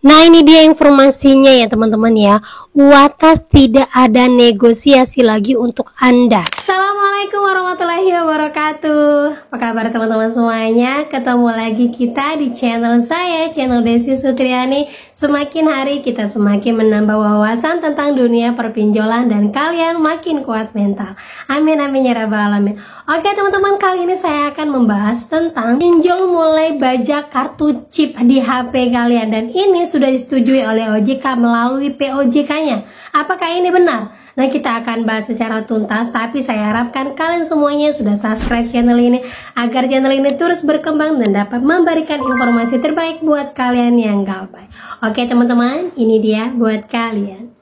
Nah, ini dia informasinya ya teman-teman ya. UATAS tidak ada negosiasi lagi untuk Anda. Assalamualaikum warahmatullahi wabarakatuh. Apa kabar teman-teman semuanya? Ketemu lagi kita di channel saya, channel Desi Sutriani. Semakin hari kita semakin menambah wawasan tentang dunia perpinjolan dan kalian makin kuat mental. Amin amin ya rabbal alamin. Oke teman-teman, kali ini saya akan membahas tentang pinjol mulai bajak kartu chip di HP kalian, dan ini sudah disetujui oleh OJK melalui POJK-nya. Apakah ini benar? Nah, kita akan bahas secara tuntas, tapi saya harapkan kalian semuanya sudah subscribe channel ini agar channel ini terus berkembang dan dapat memberikan informasi terbaik buat kalian yang galbay. Oke teman-teman, ini dia buat kalian.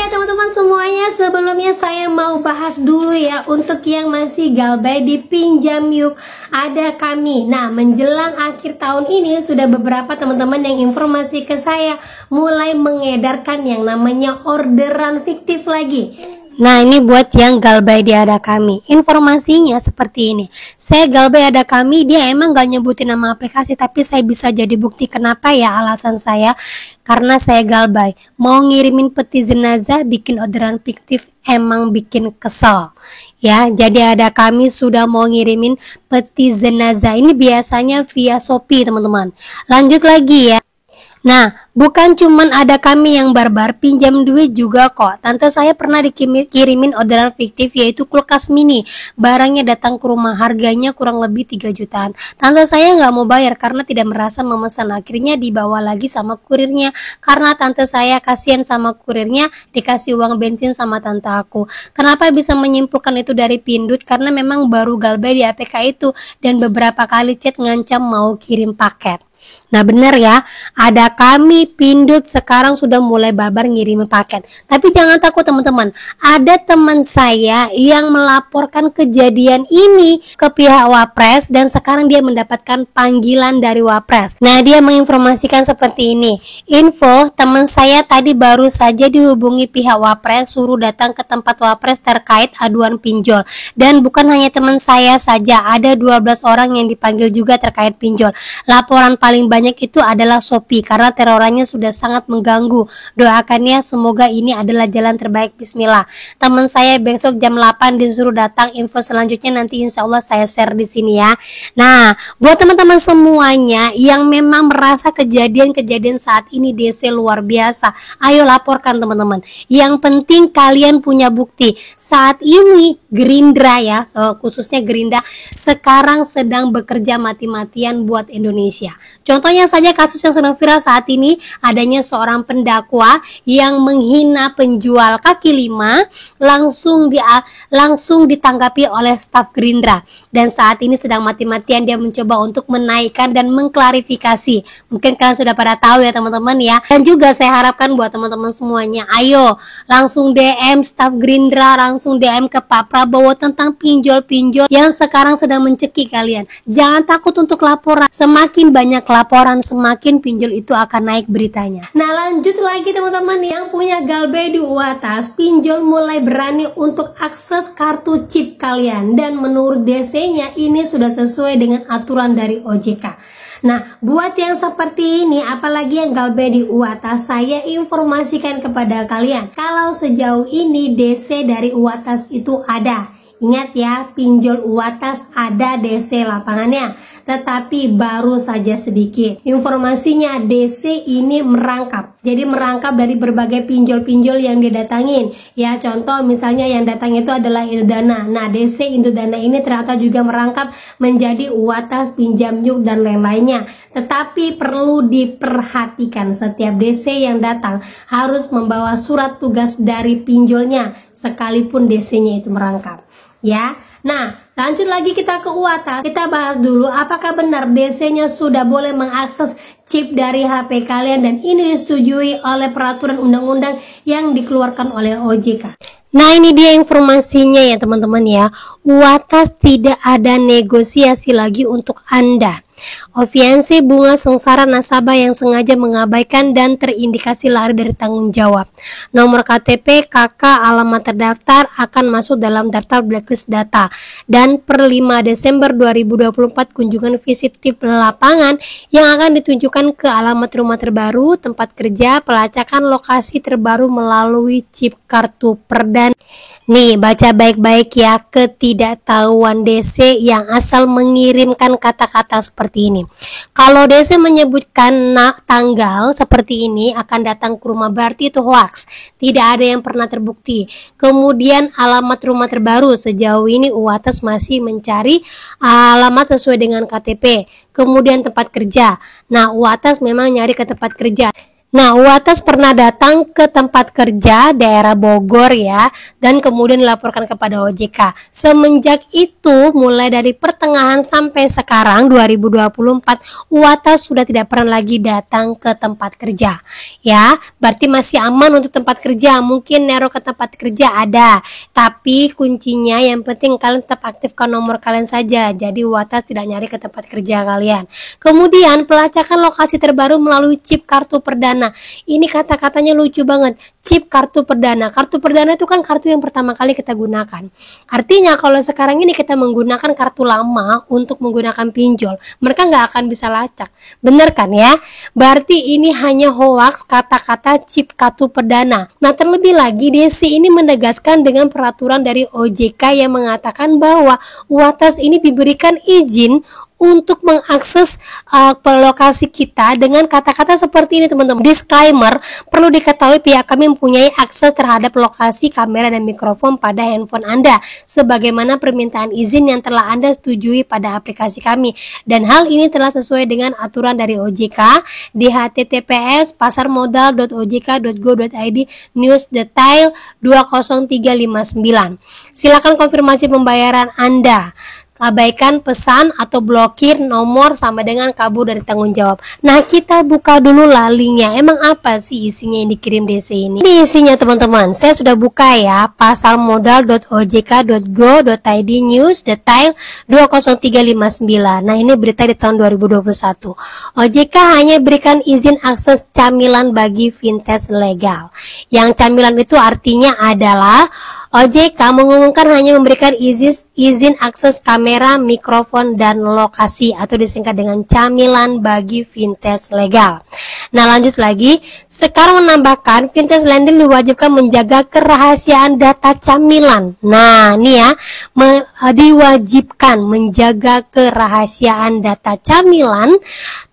Teman-teman semuanya, sebelumnya saya mau bahas dulu ya untuk yang masih galbay di Pinjam Yuk Ada Kami. Nah, menjelang akhir tahun ini sudah beberapa teman-teman yang informasi ke saya mulai mengedarkan yang namanya orderan fiktif lagi. Nah, ini buat yang galbay di Ada Kami. Informasinya seperti ini. Saya galbay Ada Kami, dia emang gak nyebutin nama aplikasi, tapi saya bisa jadi bukti kenapa ya alasan saya. Karena saya galbay. Mau ngirimin peti jenazah, bikin orderan fiktif emang bikin kesel. Ya, jadi Ada Kami sudah mau ngirimin peti jenazah. Ini biasanya via Shopee, teman-teman. Lanjut lagi ya. Nah, bukan cuman Ada Kami yang barbar, pinjam duit juga kok. Tante saya pernah dikirimin orderan fiktif yaitu kulkas mini. Barangnya datang ke rumah, harganya kurang lebih 3 jutaan. Tante saya nggak mau bayar karena tidak merasa memesan. Akhirnya dibawa lagi sama kurirnya. Karena tante saya kasihan sama kurirnya, dikasih uang bensin sama tante aku. Kenapa bisa menyimpulkan itu dari Pindut? Karena memang baru galbay di APK itu dan beberapa kali chat ngancam mau kirim paket. Nah benar ya, Ada Kami, Pindut sekarang sudah mulai barbar ngirim paket. Tapi jangan takut teman-teman, ada teman saya yang melaporkan kejadian ini ke pihak Wapres dan sekarang dia mendapatkan panggilan dari Wapres. Nah, dia menginformasikan seperti ini. Info, teman saya tadi baru saja dihubungi pihak Wapres suruh datang ke tempat Wapres terkait aduan pinjol. Dan bukan hanya teman saya saja, ada 12 orang yang dipanggil juga terkait pinjol. Laporan paling banyak itu adalah Shopee karena terorannya sudah sangat mengganggu. Doakannya semoga ini adalah jalan terbaik. Bismillah. Teman saya besok jam 8 disuruh datang. Info selanjutnya nanti insya Allah saya share di sini ya. Nah, buat teman-teman semuanya yang memang merasa kejadian-kejadian saat ini DC luar biasa, ayo laporkan teman-teman. Yang penting kalian punya bukti. Saat ini Gerindra ya, khususnya Gerindra sekarang sedang bekerja mati-matian buat Indonesia. Contohnya saja kasus yang sedang viral saat ini, adanya seorang pendakwa yang menghina penjual kaki lima langsung ditanggapi oleh staf Gerindra, dan saat ini sedang mati-matian dia mencoba untuk menaikkan dan mengklarifikasi. Mungkin kalian sudah pada tahu ya teman-teman ya. Dan juga saya harapkan buat teman-teman semuanya, ayo langsung DM staf Gerindra, langsung DM ke Pak Prabowo tentang pinjol-pinjol yang sekarang sedang mencekik kalian. Jangan takut untuk laporan. Semakin banyak laporan, semakin pinjol itu akan naik beritanya. Nah, lanjut lagi teman-teman yang punya galbay di UATAS, pinjol mulai berani untuk akses kartu chip kalian, dan menurut DC-nya ini sudah sesuai dengan aturan dari OJK. Nah, buat yang seperti ini, apalagi yang galbay di UATAS, saya informasikan kepada kalian kalau sejauh ini DC dari UATAS itu ada. Ingat ya, pinjol UATAS ada DC lapangannya, tetapi baru saja sedikit. Informasinya DC ini merangkap. Jadi merangkap dari berbagai pinjol-pinjol yang didatangin. Ya, contoh misalnya yang datang itu adalah Indodana. Nah, DC Indodana ini ternyata juga merangkap menjadi UATAS, Pinjam Yuk dan lain-lainnya. Tetapi perlu diperhatikan, setiap DC yang datang harus membawa surat tugas dari pinjolnya, sekalipun DC-nya itu merangkap. Ya, nah lanjut lagi kita ke UATAS. Kita bahas dulu apakah benar DC-nya sudah boleh mengakses chip dari HP kalian, dan ini disetujui oleh peraturan undang-undang yang dikeluarkan oleh OJK. Nah, ini dia informasinya ya teman-teman ya. UATAS tidak ada negosiasi lagi untuk Anda. Ofiansi bunga sengsara nasabah yang sengaja mengabaikan dan terindikasi lari dari tanggung jawab. Nomor KTP, KK, alamat terdaftar akan masuk dalam daftar blacklist data. Dan per 5 Desember 2024 kunjungan visit tip lapangan yang akan ditunjukkan ke alamat rumah terbaru, tempat kerja, pelacakan lokasi terbaru melalui chip kartu perdana. Nih, baca baik-baik ya, ketidaktahuan DC yang asal mengirimkan kata-kata seperti ini. Kalau DC menyebutkan tanggal seperti ini akan datang ke rumah, berarti itu hoax. Tidak ada yang pernah terbukti. Kemudian alamat rumah terbaru, sejauh ini UATAS masih mencari alamat sesuai dengan KTP. Kemudian tempat kerja. Nah, UATAS memang nyari ke tempat kerja. Nah, UATAS pernah datang ke tempat kerja daerah Bogor ya, dan kemudian dilaporkan kepada OJK. Semenjak itu, mulai dari pertengahan sampai sekarang 2024, UATAS sudah tidak pernah lagi datang ke tempat kerja. Ya, berarti masih aman untuk tempat kerja. Mungkin nero ke tempat kerja ada, tapi kuncinya yang penting kalian tetap aktifkan nomor kalian saja. Jadi UATAS tidak nyari ke tempat kerja kalian. Kemudian pelacakan lokasi terbaru melalui chip kartu perdana. Ini kata-katanya lucu banget. Chip kartu perdana. Kartu perdana itu kan kartu yang pertama kali kita gunakan. Artinya kalau sekarang ini kita menggunakan kartu lama untuk menggunakan pinjol, mereka nggak akan bisa lacak. Bener kan ya? Berarti ini hanya hoax kata-kata chip kartu perdana. Nah, terlebih lagi DC ini menegaskan dengan peraturan dari OJK yang mengatakan bahwa UATAS ini diberikan izin untuk mengakses lokasi kita dengan kata-kata seperti ini, teman-teman. Disclaimer, perlu diketahui pihak kami mempunyai akses terhadap lokasi kamera dan mikrofon pada handphone Anda sebagaimana permintaan izin yang telah Anda setujui pada aplikasi kami, dan hal ini telah sesuai dengan aturan dari OJK di https pasarmodal.ojk.go.id news detail 20359. Silakan konfirmasi pembayaran Anda. Abaikan pesan atau blokir nomor sama dengan kabur dari tanggung jawab. Nah, kita buka dulu linknya. Emang apa sih isinya yang dikirim DC ini? Ini isinya, teman-teman. Saya sudah buka ya, pasarmodal.ojk.go.id news detail 20359. Nah, ini berita di tahun 2021. OJK hanya berikan izin akses camilan bagi fintech legal. Yang camilan itu artinya adalah OJK mengumumkan hanya memberikan izin akses kamera, mikrofon, dan lokasi atau disingkat dengan camilan bagi fintech legal. Nah, lanjut lagi. Sekarang menambahkan fintech lending diwajibkan menjaga kerahasiaan data camilan. Nah, ini ya, diwajibkan menjaga kerahasiaan data camilan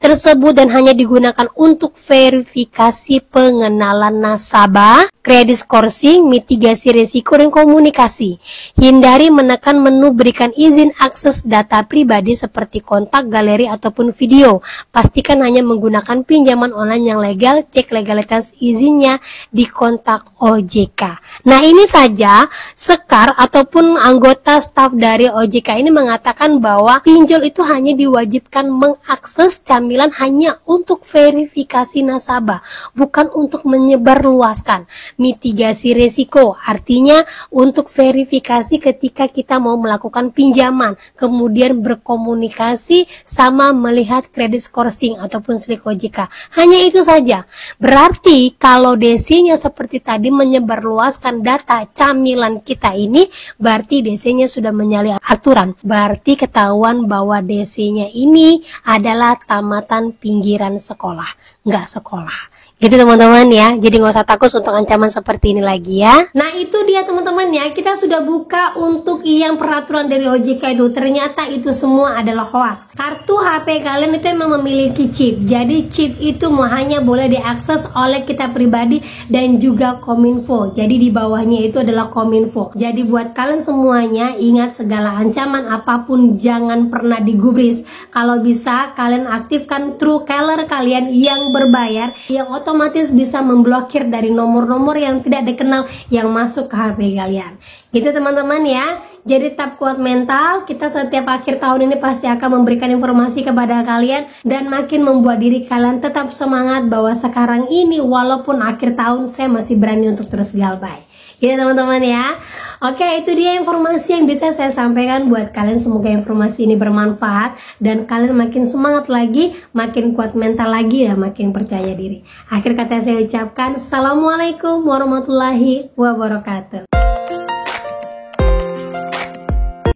tersebut dan hanya digunakan untuk verifikasi pengenalan nasabah, credit scoring, mitigasi risiko, dan komunikasi. Hindari menekan menu berikan izin akses data pribadi seperti kontak, galeri, ataupun video. Pastikan hanya menggunakan pinjaman online yang legal. Cek legalitas izinnya di kontak OJK. Nah, ini saja Sekar ataupun anggota staf dari OJK ini mengatakan bahwa pinjol itu hanya diwajibkan mengakses camilan hanya untuk verifikasi nasabah, bukan untuk menyebarluaskan. Mitigasi risiko artinya untuk verifikasi ketika kita mau melakukan pinjaman, kemudian berkomunikasi sama melihat credit scoring ataupun slik OJK. Hanya itu saja. Berarti kalau DC-nya seperti tadi menyebarluaskan data camilan kita ini, berarti DC-nya sudah menyalahi aturan. Berarti ketahuan bahwa DC-nya ini adalah tamatan pinggiran sekolah, nggak sekolah. Gitu, teman-teman ya. Jadi nggak usah takut untuk ancaman seperti ini lagi ya. Nah, itu dia teman-teman ya. Kita sudah buka untuk yang peraturan dari OJK itu. Ternyata itu semua adalah hoax. Kartu HP kalian itu memang memiliki chip. Jadi chip itu hanya boleh diakses oleh kita pribadi dan juga Kominfo. Jadi di bawahnya itu adalah Kominfo. Jadi buat kalian semuanya, ingat segala ancaman apapun jangan pernah digubris. Kalau bisa kalian aktifkan Truecaller kalian yang berbayar, yang otomatis bisa memblokir dari nomor-nomor yang tidak dikenal yang masuk ke HP kalian. Gitu, teman-teman ya. Jadi tetap kuat mental. Kita setiap akhir tahun ini pasti akan memberikan informasi kepada kalian dan makin membuat diri kalian tetap semangat bahwa sekarang ini walaupun akhir tahun saya masih berani untuk terus galbay. Gitu teman-teman ya. Oke, itu dia informasi yang bisa saya sampaikan buat kalian. Semoga informasi ini bermanfaat dan kalian makin semangat lagi, makin kuat mental lagi ya, makin percaya diri. Akhir kata saya ucapkan, Assalamualaikum warahmatullahi wabarakatuh.